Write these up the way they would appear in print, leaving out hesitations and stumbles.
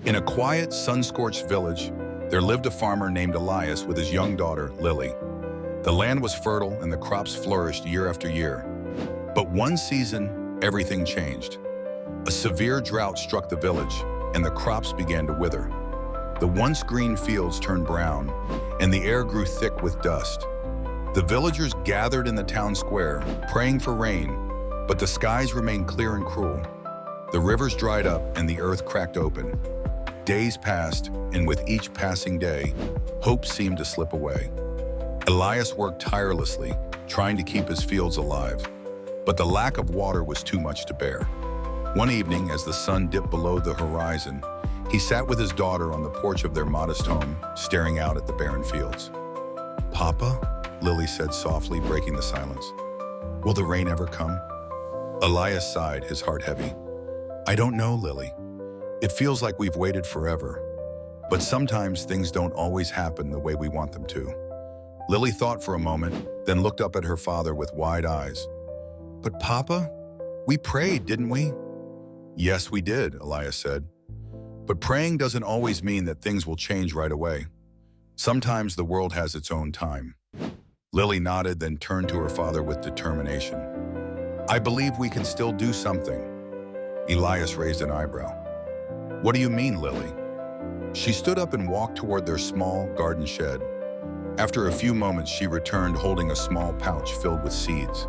In a quiet, sun-scorched village, there lived a farmer named Elias with his young daughter, Lily. The land was fertile and the crops flourished year after year. But one season, everything changed. A severe drought struck the village, and the crops began to wither. The once green fields turned brown, and the air grew thick with dust. The villagers gathered in the town square, praying for rain, but the skies remained clear and cruel. The rivers dried up and the earth cracked open. Days passed, and with each passing day, hope seemed to slip away. Elias worked tirelessly, trying to keep his fields alive, but the lack of water was too much to bear. One evening, as the sun dipped below the horizon, he sat with his daughter on the porch of their modest home, staring out at the barren fields. "Papa," Lily said softly, breaking the silence, "will the rain ever come?" Elias sighed, his heart heavy. "I don't know, Lily. It feels like we've waited forever, but sometimes things don't always happen the way we want them to." Lily thought for a moment, then looked up at her father with wide eyes. "But Papa, we prayed, didn't we?" "Yes, we did," Elias said. "But praying doesn't always mean that things will change right away. Sometimes the world has its own time." Lily nodded, then turned to her father with determination. "I believe we can still do something." Elias raised an eyebrow. "What do you mean, Lily?" She stood up and walked toward their small garden shed. After a few moments, she returned holding a small pouch filled with seeds.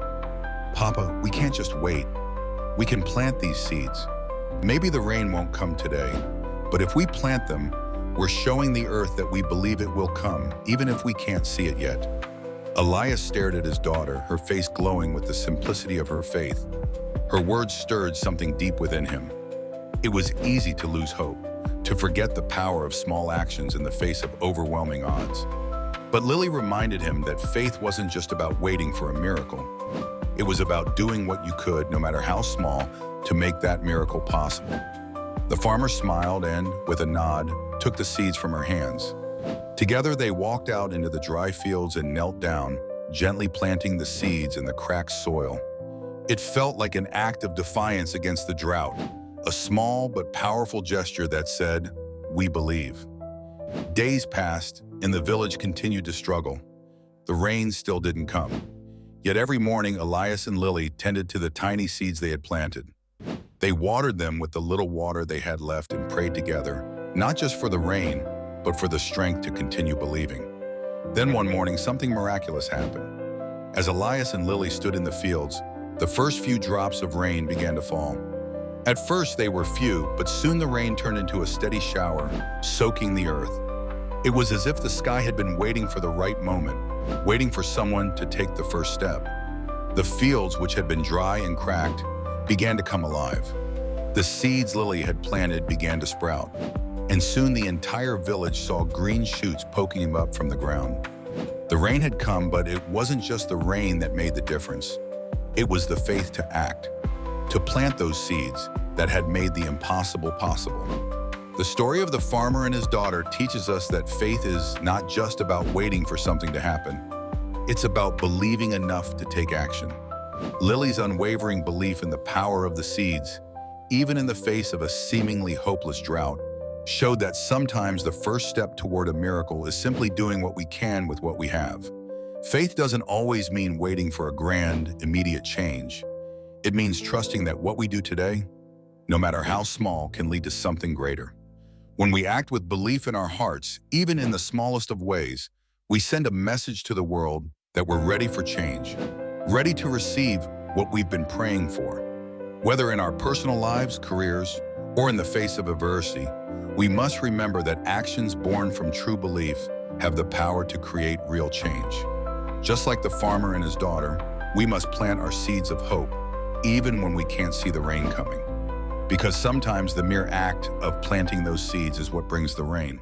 "Papa, we can't just wait. We can plant these seeds. Maybe the rain won't come today, but if we plant them, we're showing the earth that we believe it will come, even if we can't see it yet." Elias stared at his daughter, her face glowing with the simplicity of her faith. Her words stirred something deep within him. It was easy to lose hope, to forget the power of small actions in the face of overwhelming odds. But Lily reminded him that faith wasn't just about waiting for a miracle. It was about doing what you could, no matter how small, to make that miracle possible. The farmer smiled and, with a nod, took the seeds from her hands. Together they walked out into the dry fields and knelt down, gently planting the seeds in the cracked soil. It felt like an act of defiance against the drought, a small but powerful gesture that said, "We believe." Days passed, and the village continued to struggle. The rain still didn't come. Yet every morning, Elias and Lily tended to the tiny seeds they had planted. They watered them with the little water they had left and prayed together, not just for the rain, but for the strength to continue believing. Then one morning, something miraculous happened. As Elias and Lily stood in the fields, the first few drops of rain began to fall. At first, they were few, but soon the rain turned into a steady shower, soaking the earth. It was as if the sky had been waiting for the right moment, waiting for someone to take the first step. The fields, which had been dry and cracked, began to come alive. The seeds Lily had planted began to sprout, and soon the entire village saw green shoots poking up from the ground. The rain had come, but it wasn't just the rain that made the difference. It was the faith to act, to plant those seeds that had made the impossible possible. The story of the farmer and his daughter teaches us that faith is not just about waiting for something to happen. It's about believing enough to take action. Lily's unwavering belief in the power of the seeds, even in the face of a seemingly hopeless drought, showed that sometimes the first step toward a miracle is simply doing what we can with what we have. Faith doesn't always mean waiting for a grand, immediate change. It means trusting that what we do today, no matter how small, can lead to something greater. When we act with belief in our hearts, even in the smallest of ways, we send a message to the world that we're ready for change, ready to receive what we've been praying for. Whether in our personal lives, careers, or in the face of adversity, we must remember that actions born from true belief have the power to create real change. Just like the farmer and his daughter, we must plant our seeds of hope, even when we can't see the rain coming. Because sometimes the mere act of planting those seeds is what brings the rain.